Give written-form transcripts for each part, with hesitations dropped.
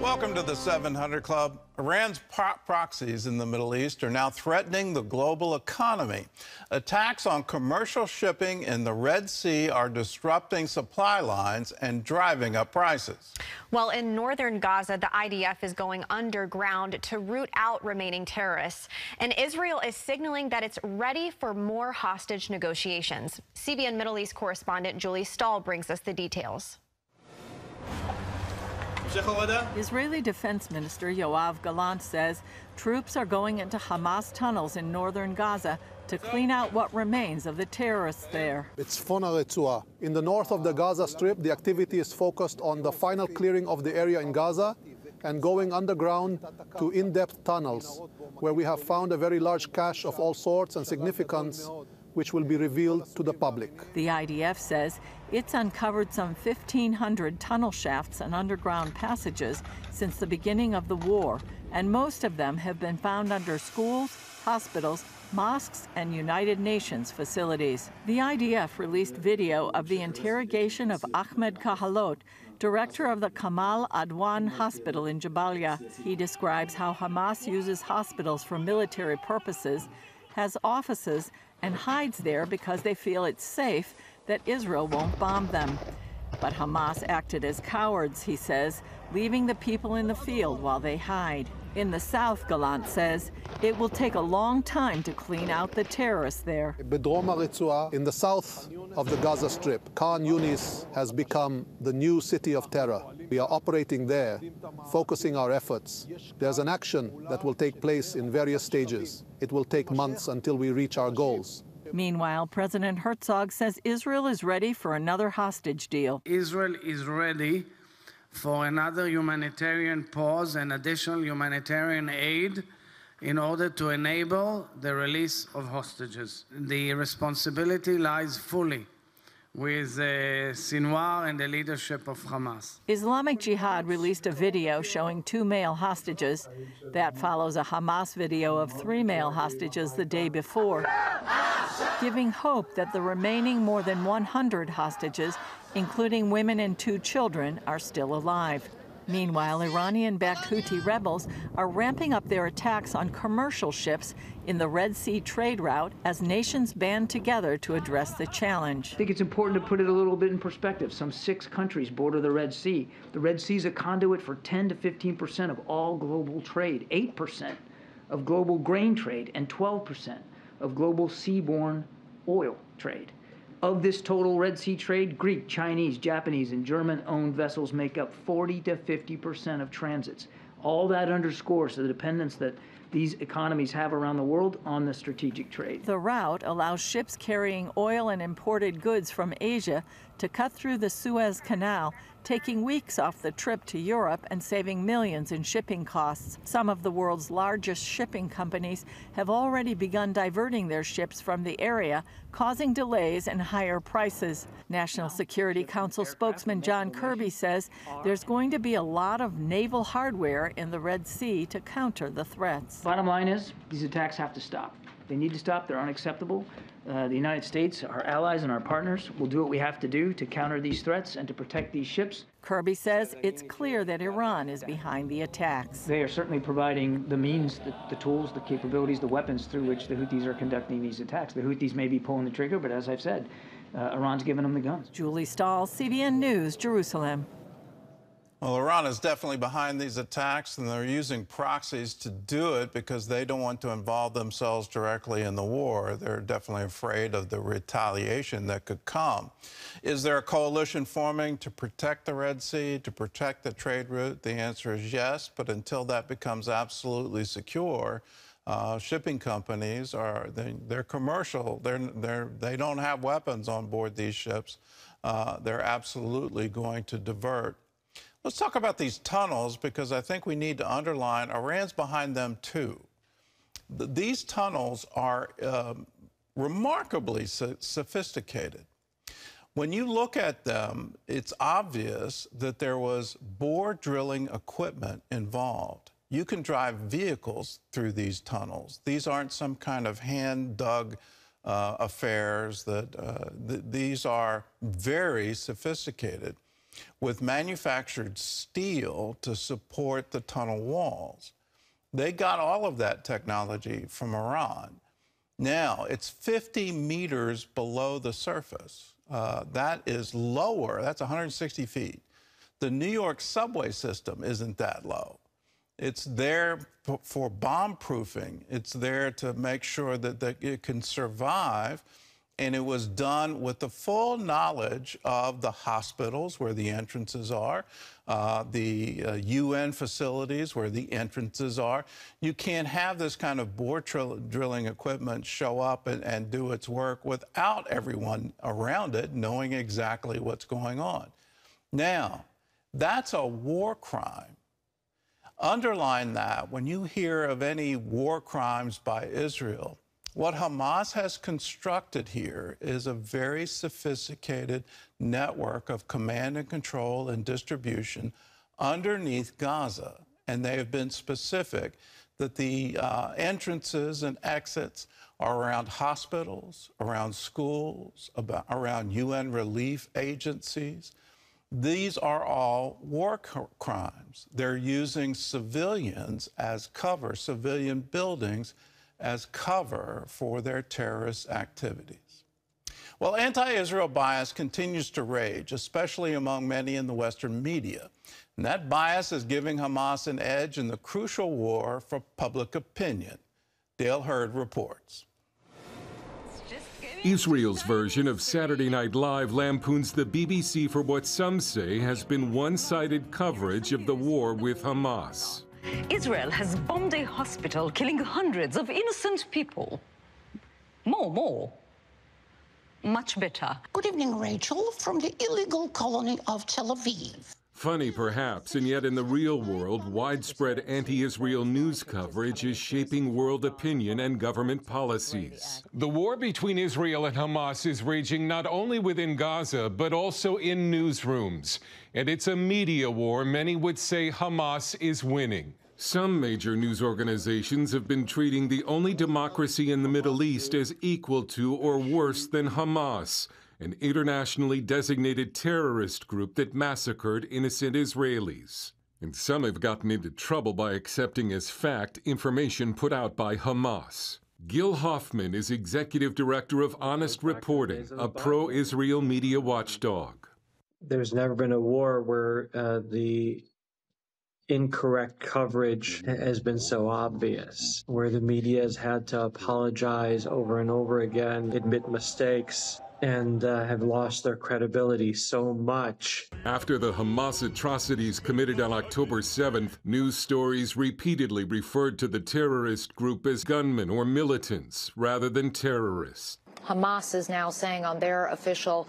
Welcome to the 700 Club. Iran's proxies in the Middle East are now threatening the global economy. Attacks on commercial shipping in the Red Sea are disrupting supply lines and driving up prices. Well, in northern Gaza, the IDF is going underground to root out remaining terrorists. And Israel is signaling that it's ready for more hostage negotiations. CBN Middle East correspondent Julie Stahl brings us the details. Israeli Defense Minister Yoav Gallant says troops are going into Hamas tunnels in northern Gaza to clean out what remains of the terrorists there. It's Fona Retzua. In the north of the Gaza Strip, the activity is focused on the final clearing of the area in Gaza and going underground to in-depth tunnels, where we have found a very large cache of all sorts and significance, which will be revealed to the public. The IDF says it's uncovered some 1,500 tunnel shafts and underground passages since the beginning of the war, and most of them have been found under schools, hospitals, mosques, and United Nations facilities. The IDF released video of the interrogation of Ahmed Kahalot, director of the Kamal Adwan Hospital in Jabalia. He describes how Hamas uses hospitals for military purposes, has offices, and hides there because they feel it's safe that Israel won't bomb them. But Hamas acted as cowards, he says, leaving the people in the field while they hide. In the south, Gallant says, it will take a long time to clean out the terrorists there. In the south of the Gaza Strip, Khan Yunis has become the new city of terror. We are operating there, focusing our efforts. There's an action that will take place in various stages. It will take months until we reach our goals. Meanwhile, President Herzog says Israel is ready for another hostage deal. Israel is ready for another humanitarian pause and additional humanitarian aid in order to enable the release of hostages. The responsibility lies fully with Sinwar and the leadership of Hamas. Islamic Jihad released a video showing 2 male hostages. That follows a Hamas video of 3 male hostages the day before, giving hope that the remaining more than 100 hostages, including women and 2 children, are still alive. Meanwhile, Iranian-backed Houthi rebels are ramping up their attacks on commercial ships in the Red Sea trade route as nations band together to address the challenge. I think it's important to put it a little bit in perspective. Some 6 countries border the Red Sea. The Red Sea is a conduit for 10 to 15% of all global trade, 8% of global grain trade, and 12% of global seaborne oil trade. Of this total Red Sea trade, Greek, Chinese, Japanese, and German-owned vessels make up 40 to 50% of transits. All that underscores the dependence that these economies have around the world on the strategic trade. The route allows ships carrying oil and imported goods from Asia to cut through the Suez Canal, taking weeks off the trip to Europe and saving millions in shipping costs. Some of the world's largest shipping companies have already begun diverting their ships from the area, causing delays and higher prices. National Security Council spokesman John Kirby says there's going to be a lot of naval hardware in the Red Sea to counter the threats. Bottom line is, these attacks have to stop. They need to stop. They're unacceptable. The United States, our allies and our partners, will do what we have to do to counter these threats and to protect these ships. Kirby says it's clear that Iran is behind the attacks. They are certainly providing the means, the tools, the capabilities, the weapons through which the Houthis are conducting these attacks. The Houthis may be pulling the trigger, but as I've said, Iran's giving them the guns. Julie Stahl, CBN News, Jerusalem. Well, Iran is definitely behind these attacks, and they're using proxies to do it because they don't want to involve themselves directly in the war. They're definitely afraid of the retaliation that could come. Is there a coalition forming to protect the Red Sea, to protect the trade route? The answer is yes, but until that becomes absolutely secure, shipping companies they're commercial. They don't have weapons on board these ships. They're absolutely going to divert. Let's talk about these tunnels, because I think we need to underline Iran's behind them too. These tunnels are remarkably sophisticated. When you look at them, it's obvious that there was bore drilling equipment involved. You can drive vehicles through these tunnels. These aren't some kind of hand-dug affairs. These are very sophisticated. with manufactured steel to support the tunnel walls. They got all of that technology from Iran. Now, it's 50 meters below the surface. That is lower. That's 160 feet. The New York subway system isn't that low. It's there for bomb-proofing. It's there to make sure that it can survive. And it was done with the full knowledge of the hospitals where the entrances are, the UN facilities where the entrances are. You can't have this kind of bore drilling equipment show up and do its work without everyone around it knowing exactly what's going on. Now, that's a war crime. Underline that when you hear of any war crimes by Israel, what Hamas has constructed here is a very sophisticated network of command and control and distribution underneath Gaza. And they have been specific that the entrances and exits are around hospitals, around schools, around UN relief agencies. These are all war crimes. They're using civilians as cover, civilian buildings as cover for their terrorist activities. Well, anti-Israel bias continues to rage, especially among many in the Western media. And that bias is giving Hamas an edge in the crucial war for public opinion. Dale Hurd reports. Israel's version of Saturday Night Live lampoons the BBC for what some say has been one-sided coverage of the war with Hamas. Israel has bombed a hospital, killing hundreds of innocent people. More. Much better. Good evening, Rachel, from the illegal colony of Tel Aviv. Funny, perhaps, and yet in the real world, widespread anti-Israel news coverage is shaping world opinion and government policies. The war between Israel and Hamas is raging not only within Gaza, but also in newsrooms. And it's a media war many would say Hamas is winning. Some major news organizations have been treating the only democracy in the Middle East as equal to or worse than Hamas, an internationally designated terrorist group that massacred innocent Israelis. And some have gotten into trouble by accepting as fact information put out by Hamas. Gil Hoffman is executive director of Honest Reporting, a pro-Israel media watchdog. There's never been a war where the incorrect coverage has been so obvious, where the media has had to apologize over and over again, admit mistakes, and have lost their credibility so much. After the Hamas atrocities committed on October 7th, news stories repeatedly referred to the terrorist group as gunmen or militants rather than terrorists. Hamas is now saying on their official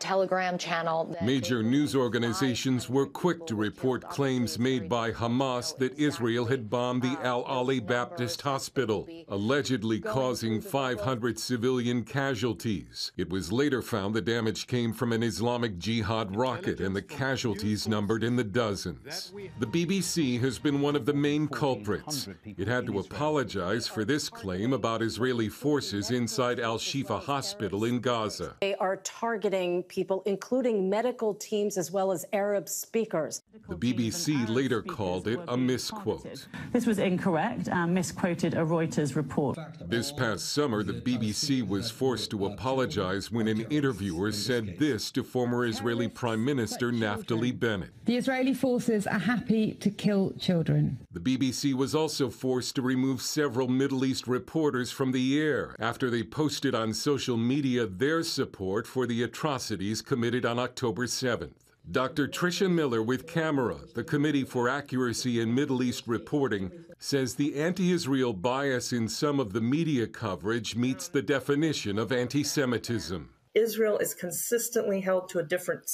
Telegram channel that major news organizations were quick to report claims made by Hamas that Israel had bombed the Al-Ali Baptist Hospital, allegedly causing 500 civilian casualties. It was later found the damage came from an Islamic Jihad rocket and the casualties numbered in the dozens. The BBC has been one of the main culprits. It had to apologize for this claim about Israeli forces inside Al-Shifa Hospital in Gaza. They are targeting people, including medical teams as well as Arab speakers. The BBC later called it a misquote. This was incorrect and misquoted a Reuters report. This past summer, the BBC was forced to apologize when an interviewer said this to former Israeli Prime Minister Naftali Bennett. The Israeli forces are happy to kill children. The BBC was also forced to remove several Middle East reporters from the air after they posted on social media their support for the atrocities committed on October 7th. Dr. Tricia Miller with Camera, the Committee for Accuracy in Middle East Reporting, says the anti-Israel bias in some of the media coverage meets the definition of anti-Semitism. Israel is consistently held to a different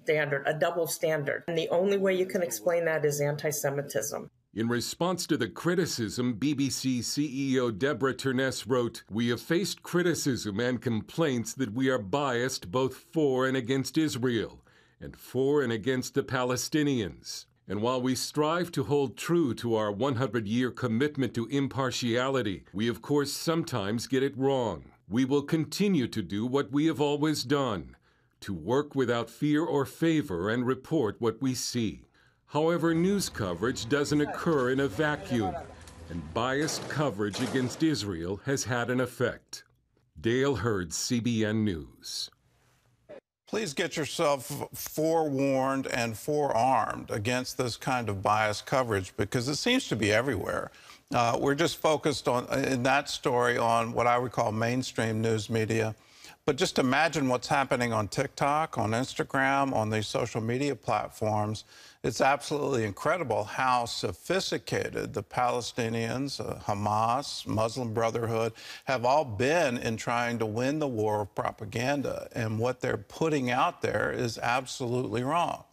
standard, a double standard. And the only way you can explain that is anti-Semitism. In response to the criticism, BBC CEO Deborah Turness wrote, "We have faced criticism and complaints that we are biased both for and against Israel, and for and against the Palestinians. And while we strive to hold true to our 100-year commitment to impartiality, we of course sometimes get it wrong. We will continue to do what we have always done, to work without fear or favor and report what we see. However, news coverage doesn't occur in a vacuum, and biased coverage against Israel has had an effect. Dale Hurd, CBN News. Please get yourself forewarned and forearmed against this kind of biased coverage, because it seems to be everywhere. We're just focused on, in that story, on what I would call mainstream news media. But just imagine what's happening on TikTok, on Instagram, on these social media platforms. It's absolutely incredible how sophisticated the Palestinians, Hamas, Muslim Brotherhood have all been in trying to win the war of propaganda. And what they're putting out there is absolutely wrong.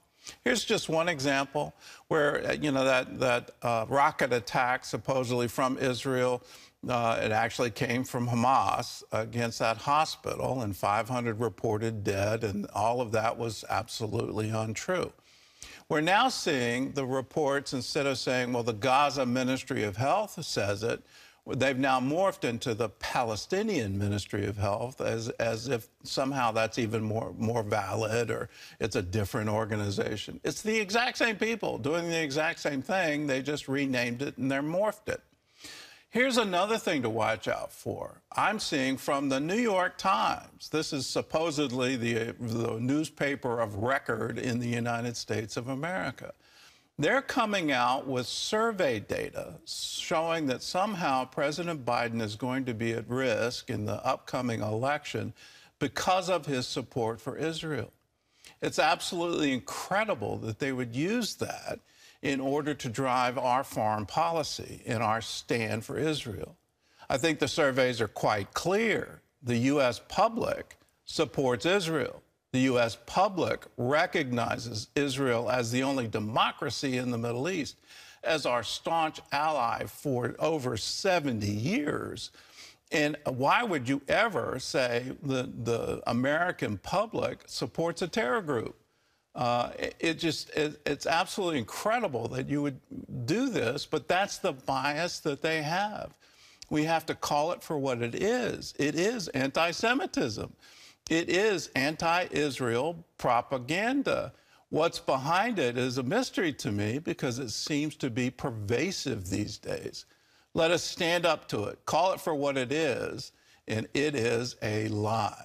Here's just one example where, you know, that rocket attack supposedly from Israel, it actually came from Hamas against that hospital, and 500 reported dead, and all of that was absolutely untrue. We're now seeing the reports, instead of saying, well, the Gaza Ministry of Health says it, they've now morphed into the Palestinian Ministry of Health as if somehow that's even more valid, or it's a different organization. It's the exact same people doing the exact same thing. They just renamed it and they're morphed it. Here's another thing to watch out for. I'm seeing from the New York Times. This is supposedly the newspaper of record in the United States of America. They're coming out with survey data showing that somehow President Biden is going to be at risk in the upcoming election because of his support for Israel. It's absolutely incredible that they would use that in order to drive our foreign policy and our stand for Israel. I think the surveys are quite clear. The U.S. public supports Israel. The U.S. public recognizes Israel as the only democracy in the Middle East, as our staunch ally for over 70 years. And why would you ever say the American public supports a terror group? It's absolutely incredible that you would do this, but that's the bias that they have. We have to call it for what it is. It is anti-Semitism. It is anti-Israel propaganda. What's behind it is a mystery to me, because it seems to be pervasive these days. Let us stand up to it, call it for what it is, and it is a lie.